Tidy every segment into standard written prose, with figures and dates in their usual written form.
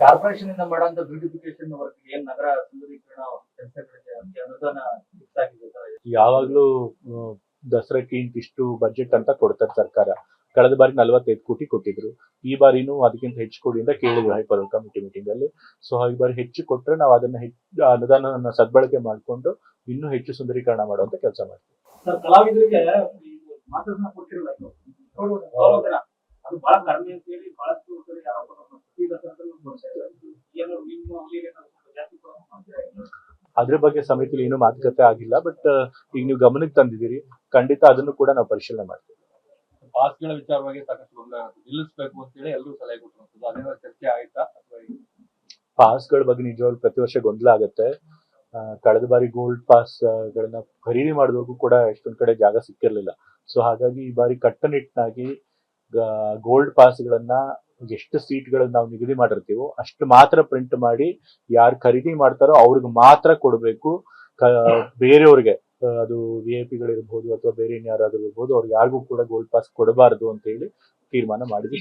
Corporation ಇಂದ ಮಾಡುವಂತ beautification work ಏನ್ ನಗರ ಸುಂದರೀಕರಣ ಕೆಲಸಗಳಿಗೆ ಅನುದಾನ ಫಿಕ್ಸ್ ಆಗಿದೆ ಸರ್? ಯಾವಾಗ್ಲೂ ದಸರಾಕ್ಕೆ ಇಂತಿಷ್ಟು ಬಜೆಟ್ ಅಂತ ಕೊಡ್ತಾರೆ ಸರ್ಕಾರ. ಕಳೆದ ಬಾರಿ 45 ಕೋಟಿ ಕೊಟ್ಟಿದ್ರು. ಈ ಬಾರಿನೂ ಅದಕ್ಕಿಂತ ಹೆಚ್ಚು ಕೊಡಿ ಅಂತ ಕೇಳಿದ್ರು ಹೈಪರ್ ಕಮಿಟಿ ಮೀಟಿಂಗ್ ಅಲ್ಲಿ. ಸೊ ಈ ಬಾರಿ ಹೆಚ್ಚು ಕೊಟ್ರೆ ನಾವು ಅದನ್ನ ಅನುದಾನ ಸದ್ಬಳಕೆ ಮಾಡ್ಕೊಂಡು ಇನ್ನೂ ಹೆಚ್ಚು ಸುಂದರೀಕರಣ ಮಾಡುವಂತ ಕೆಲಸ ಮಾಡ್ತೀವಿ. ಸರ್, ಕಲಾವಿದರಿಗೆ ಮಾತನ್ನ ಕೊಟ್ಟಿರಲ್ಲ, ಅದು ಬಹಳ ಕಡಿಮೆ ಅಂತ ಹೇಳಿ ಬಹಳಷ್ಟು ಅದ್ರ ಬಗ್ಗೆ ಸಮಿತಿಲಿ ಏನು ಮಾತುಕತೆ ಆಗಿಲ್ಲ. ಬಟ್ ಈಗ ನೀವು ಗಮನಕ್ಕೆ ತಂದಿದ್ದೀರಿ, ಖಂಡಿತ ಅದನ್ನು ಕೂಡ ನಾವು ಪರಿಶೀಲನೆ ಮಾಡ್ತೀವಿ. ಪಾಸ್ಗಳ ವಿಚಾರವಾಗಿ ಸಾಕಷ್ಟು ಗೊಂದಲ ನಿಲ್ಲಿಸಬೇಕು ಅಂತ ಹೇಳಿ ಎಲ್ಲರೂ ಸಲಹೆ ಕೊಟ್ಟಿರುವಂತದ್ದು, ಅದೇನೋ ಚರ್ಚೆ ಆಯ್ತಾ? ಪಾಸ್ಗಳ ಬಗ್ಗೆ ನಿಜವಾಗ್ಲೂ ಪ್ರತಿ ವರ್ಷ ಗೊಂದಲ ಆಗುತ್ತೆ. ಕಳೆದ ಬಾರಿ ಗೋಲ್ಡ್ ಪಾಸ್ ಗಳನ್ನ ಖರೀದಿ ಮಾಡಿದವ್ರಿಗೂ ಕೂಡ ಎಷ್ಟೊಂದ್ ಕಡೆ ಜಾಗ ಸಿಕ್ಕಿರ್ಲಿಲ್ಲ. ಸೊ ಹಾಗಾಗಿ ಈ ಬಾರಿ ಕಟ್ಟುನಿಟ್ಟಾಗಿ ಗೋಲ್ಡ್ ಪಾಸ್ಗಳನ್ನ ಎಷ್ಟು ಸೀಟ್ಗಳನ್ನ ನಾವು ನಿಗದಿ ಮಾಡಿರ್ತೀವೋ ಅಷ್ಟು ಮಾತ್ರ ಪ್ರಿಂಟ್ ಮಾಡಿ ಯಾರು ಖರೀದಿ ಮಾಡ್ತಾರೋ ಅವ್ರಿಗೆ ಮಾತ್ರ ಕೊಡಬೇಕು. ಬೇರೆಯವ್ರಿಗೆ, ಅದು VIP ಗಳಿರ್ಬೋದು ಅಥವಾ ಬೇರೆ ಇನ್ಯಾರಾದ್ರೂ ಇರ್ಬೋದು, ಅವ್ರಿಗೆ ಯಾರಿಗೂ ಕೂಡ ಗೋಲ್ಡ್ ಪಾಸ್ ಕೊಡಬಾರದು ಅಂತ ಹೇಳಿ ತೀರ್ಮಾನ ಮಾಡಿದ್ವಿ.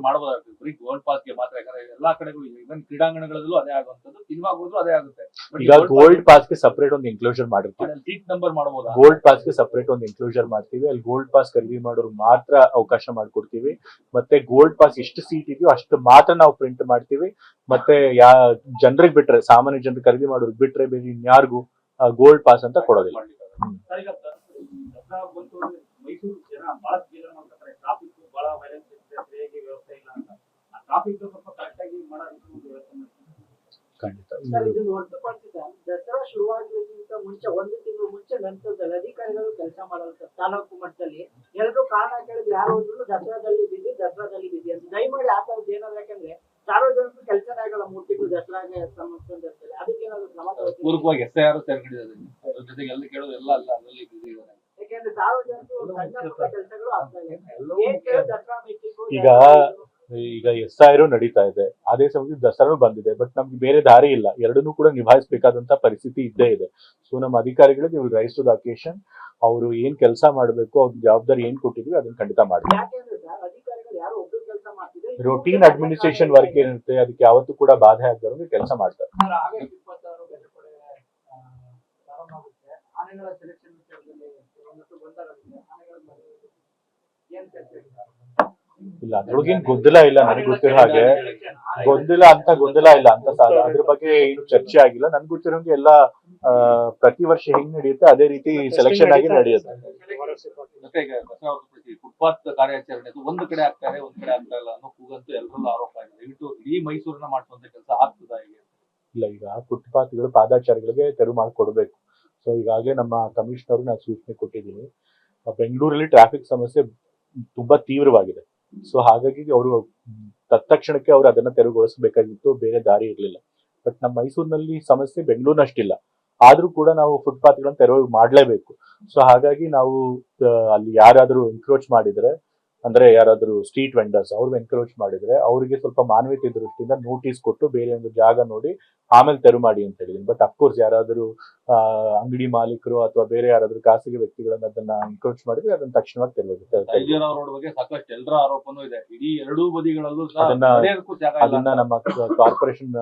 ಮಾಡಬಹುದಾಗ್ತದೆ ಬರೀ ಗೋಲ್ಡ್ ಪಾಸ್ಗೆ ಮಾತ್ರ, ಯಾಕಂದ್ರೆ ಎಲ್ಲಾ ಕಡೆಗೂ ಇವನ್ ಕ್ರೀಡಾಂಗಣಗಳಲ್ಲೂ ಅದೇ ಆಗುವಂತದ್ದು, ಸಿನಿಮಾಗೂ ಅದೇ ಆಗುತ್ತೆ. ಈಗ ಗೋಲ್ಡ್ ಪಾಸ್ಗೆ ಸಪರೇಟ್ ಒಂದು ಎನ್ಕ್ಲೋಜರ್ ಮಾಡಿರ್ತೀವಿ. ಸೀಟ್ ನಂಬರ್ ಮಾಡಬಹುದು. ಗೋಲ್ಡ್ ಪಾಸ್ಗೆ ಸಪರೇಟ್ ಒಂದು ಎನ್ಕ್ಲೋಜರ್ ಮಾಡ್ತೀವಿ. ಅಲ್ಲಿ ಗೋಲ್ಡ್ ಪಾಸ್ ಖರೀದಿ ಮಾಡೋರು ಮಾತ್ರ ಅವಕಾಶ ಮಾಡ್ಕೊಡ್ತೀವಿ. ಮತ್ತೆ ಗೋಲ್ಡ್ ಪಾಸ್ ಎಷ್ಟು ಸೀಟ್ ಇದೆಯೋ ಅಷ್ಟು ಮಾತ್ರ ನಾವು ಪ್ರಿಂಟ್ ಮಾಡ್ತೀವಿ. ಮತ್ತೆ ಜನರಿಗೆ ಬಿಟ್ರೆ, ಸಾಮಾನ್ಯ ಜನರಿಗೆ ಖರೀದಿ ಮಾಡೋರಿಗೆ ಬಿಟ್ರೆ ಬೇರೆ ಇನ್ಯಾರಿಗೂ ಗೋಲ್ಡ್ ಪಾಸ್ ಅಂತ ಕೊಡೋದಿಲ್ಲ. ಮೈಸೂರು ಜನ ಬಹಳಷ್ಟು ಜನ ಮಾಡ್ತಾರೆ, ಟ್ರಾಫಿಕ್ ಬಹಳ ವೈಲೆನ್ಸ್ ಇರುತ್ತೆ, ಸರಿಯಾಗಿ ವ್ಯವಸ್ಥೆ ಇಲ್ಲ ಅಂತ. ಆ ಟ್ರಾಫಿಕ್ ಸ್ವಲ್ಪ ಕರೆಕ್ಟ್ ಆಗಿ ಮಾಡೋದಕ್ಕೆ ಒಂದು ವ್ಯವಸ್ಥೆ ಮಾಡ್ತಾರೆ. ಖಂಡಿತ ಇದನ್ನು ಹೊರತುಪಡಿಸಿದ ದಸರಾ ಶುರುವಾಗುವುದಕ್ಕಿಂತ ಮುಂಚೆ 1 ತಿಂಗಳು ಮುಂಚೆ ನಂತರದಲ್ಲಿ ಅಧಿಕಾರಿಗಳು ಕೆಲಸ ಮಾಡಲ್ಲ. ತಾಲೂಕು ಮಟ್ಟದಲ್ಲಿ ಎಲ್ಲರೂ ಕಾರಣ ಕೇಳಿದ್ರೆ ಯಾರು ಹೋದ್ರು ದಸರಾದಲ್ಲಿ ಬಿದ್ದಿ ಅಂತ. ದಯಮಾಡಿ ಆ ತರದ್ದು ಏನಾದ್ರು, ಯಾಕಂದ್ರೆ ಸಾರ್ವಜನಿಕರು ಕೆಲಸನೇ ಆಗಲ್ಲ 3 ತಿಂಗಳು ದಸರಾಗೆ ಸಂಬಂಧಿಸಿದಂತೆ. ಅದಕ್ಕೆ ಏನಾದ್ರು ಕ್ರಮ ಪೂರ್ವಕವಾಗಿ SIR ಸೇರ್ಕೊಂಡಿದ್ದಾರೆ. ಅದ್ರ ಜೊತೆಗೆ ಎಲ್ಲ ಕೇಳೋದು ಎಲ್ಲ ಅಲ್ಲ, ಅದರಲ್ಲಿ ಬಿಸಿ ಇದ್ದಾರೆ. ಯಾಕಂದ್ರೆ ಸಾರ್ವಜನಿಕರು ಸಣ್ಣ ಪುಟ್ಟ ಕೆಲಸಗಳು ಆಗ್ತಾ ಇದೆ. ಏನ್ ಕೇಳಿ ದಸರಾ ಮೀಟಿಂಗು ಈಗ SIR ನಡೀತಾ ಇದೆ, ಅದೇ ಸಮಯದಲ್ಲಿ ದಸರಾ ಬಂದಿದೆ. ಬಟ್ ನಮ್ಗೆ ಬೇರೆ ದಾರಿ ಇಲ್ಲ, ಎರಡನ್ನೂ ಕೂಡ ನಿಭಾಯಿಸಬೇಕಾದಂತ ಪರಿಸ್ಥಿತಿ ಇದ್ದೇ ಇದೆ. ಸೊ ನಮ್ಮ ಅಧಿಕಾರಿಗಳಿಗೆ will rise to the occasion. ಅವರು ಏನ್ ಕೆಲಸ ಮಾಡಬೇಕು, ಅವ್ರ ಜವಾಬ್ದಾರಿ ಏನ್ ಕೊಟ್ಟಿದ್ವಿ ಅದನ್ನ ಖಂಡಿತ ಮಾಡ್ತೀವಿ. ಅಧಿಕಾರಿಗಳು ಯಾರು ಒಬ್ಬರು ಕೆಲಸ ಮಾಡ್ತಿದ್ರೆ ರೋಟೀನ್ ಅಡ್ಮಿನಿಸ್ಟ್ರೇಷನ್ ವರ್ಕ್ ಏನಿರುತ್ತೆ ಅದಕ್ಕೆ ಯಾವತ್ತೂ ಕೂಡ ಬಾಧೆ ಆಗದಂಗೆ ಕೆಲಸ ಮಾಡ್ತಾರೆ. ಆನೆಗಳ ಸೆಲೆಕ್ಷನ್ ವಿಚಾರದಲ್ಲಿ ಒಂದಷ್ಟು ಗೊಂದಲವಿದೆ. ಇಲ್ಲ, ಅದ್ರೊಳಗೇನ್ ಗೊಂದಲ ಇಲ್ಲ, ನನಗೆ ಗೊತ್ತಿರೋ ಹಾಗೆ ಗೊಂದಲ ಇಲ್ಲ ಅಂತ ಸಾಲ. ಅದ್ರ ಬಗ್ಗೆ ಏನು ಚರ್ಚೆ ಆಗಿಲ್ಲ. ನನ್ಗೆ ಗೊತ್ತಿರೋಂಗೆ ಎಲ್ಲ ಪ್ರತಿ ವರ್ಷ ಹೆಂಗ್ ನಡೆಯುತ್ತೆ ಅದೇ ರೀತಿ ಸೆಲೆಕ್ಷನ್ ಆಗಿ ನಡೆಯುತ್ತೆ. ಫುಟ್ಪಾತ್ ಕಾರ್ಯಾಚರಣೆ ಒಂದು ಕಡೆ ಆಗ್ತಾರೆ, ಒಂದ್ ಕಡೆ ಆಗ್ತಾ ಇಲ್ಲ ಅನ್ನೋ ಕೂಗಂತೂ ಎಲ್ಲರಲ್ಲೂ ಆರೋಪ ಆಗಿದೆ. ದಯವಿಟ್ಟು ಇಡೀ ಮೈಸೂರನ್ನ ಮಾಡುವಂತ ಕೆಲಸ ಆಗ್ತದ ಹೇಗೆ? ಇಲ್ಲ, ಈಗ ಫುಟ್ಪಾತ್ಗಳು ಪಾದಾಚಾರಿಗಳಿಗೆ ತೆರವು ಮಾಡಿಕೊಡ್ಬೇಕು. ಸೊ ಈಗಾಗಲೇ ನಮ್ಮ ಕಮಿಷನರ್ ನಾನು ಸೂಚನೆ ಕೊಟ್ಟಿದ್ದೀನಿ. ಬೆಂಗಳೂರಲ್ಲಿ ಟ್ರಾಫಿಕ್ ಸಮಸ್ಯೆ ತುಂಬಾ ತೀವ್ರವಾಗಿದೆ. ಸೊ ಹಾಗಾಗಿ ಅವರು ತತ್ಕ್ಷಣಕ್ಕೆ ಅವರು ಅದನ್ನ ತೆರವುಗೊಳಿಸಬೇಕಾಗಿತ್ತು, ಬೇರೆ ದಾರಿ ಇರಲಿಲ್ಲ. ಬಟ್ ನಮ್ಮ ಮೈಸೂರಿನಲ್ಲಿ ಸಮಸ್ಯೆ ಬೆಂಗಳೂರಿನಷ್ಟಿಲ್ಲ, ಆದ್ರೂ ಕೂಡ ನಾವು ಫುಟ್ಪಾತ್ಗಳನ್ನ ತೆರವು ಮಾಡಲೇಬೇಕು. ಸೊ ಹಾಗಾಗಿ ನಾವು ಅಲ್ಲಿ ಯಾರಾದ್ರೂ ಎನ್ಕ್ರೋಚ್ ಮಾಡಿದ್ರೆ, ಅಂದ್ರೆ ಯಾರಾದ್ರೂ ಸ್ಟ್ರೀಟ್ ವೆಂಡರ್ಸ್ ಅವ್ರು ಎನ್ಕರೇಜ್ ಮಾಡಿದ್ರೆ ಅವರಿಗೆ ಸ್ವಲ್ಪ ಮಾನವೀಯತೆ ದೃಷ್ಟಿಯಿಂದ ನೋಟಿಸ್ ಕೊಟ್ಟು ಬೇರೆ ಒಂದು ಜಾಗ ನೋಡಿ ಆಮೇಲೆ ತೆರವು ಮಾಡಿ ಅಂತ ಹೇಳಿದೀನಿ. ಬಟ್ ಅಫ್ಕೋರ್ಸ್ ಯಾರಾದ್ರೂ ಅಂಗಡಿ ಮಾಲೀಕರು ಅಥವಾ ಬೇರೆ ಯಾರಾದ್ರೂ ಖಾಸಗಿ ವ್ಯಕ್ತಿಗಳನ್ನ ಅದನ್ನ ಎನ್ಕರೇಜ್ ಮಾಡಿದ್ರೆ ಅದನ್ನ ತಕ್ಷಣವಾಗಿ ತೆರವಾಗುತ್ತೆ. ರೋಡ್ ಬಗ್ಗೆ ಸಾಕಷ್ಟು ಎಲ್ಲರ ಆರೋಪನೂ ಇದೆ, ಇಡೀ ಎರಡೂ ಬದಿಗಳಲ್ಲೂ ಅದನ್ನ ನಮ್ಮ ಕಾರ್ಪೊರೇಷನ್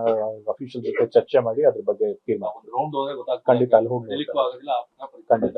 ಅಫಿಷಿಯಲ್ ಜೊತೆ ಚರ್ಚೆ ಮಾಡಿ ಅದ್ರ ಬಗ್ಗೆ ತೀರ್ಮಾನ ರೌಂಡ್ ಹೋದ್ರೆ ಗೊತ್ತಾಗ್ತದೆ. ಖಂಡಿತ ಅಲ್ಲಿ ಹೋಗಿ ಖಂಡಿತ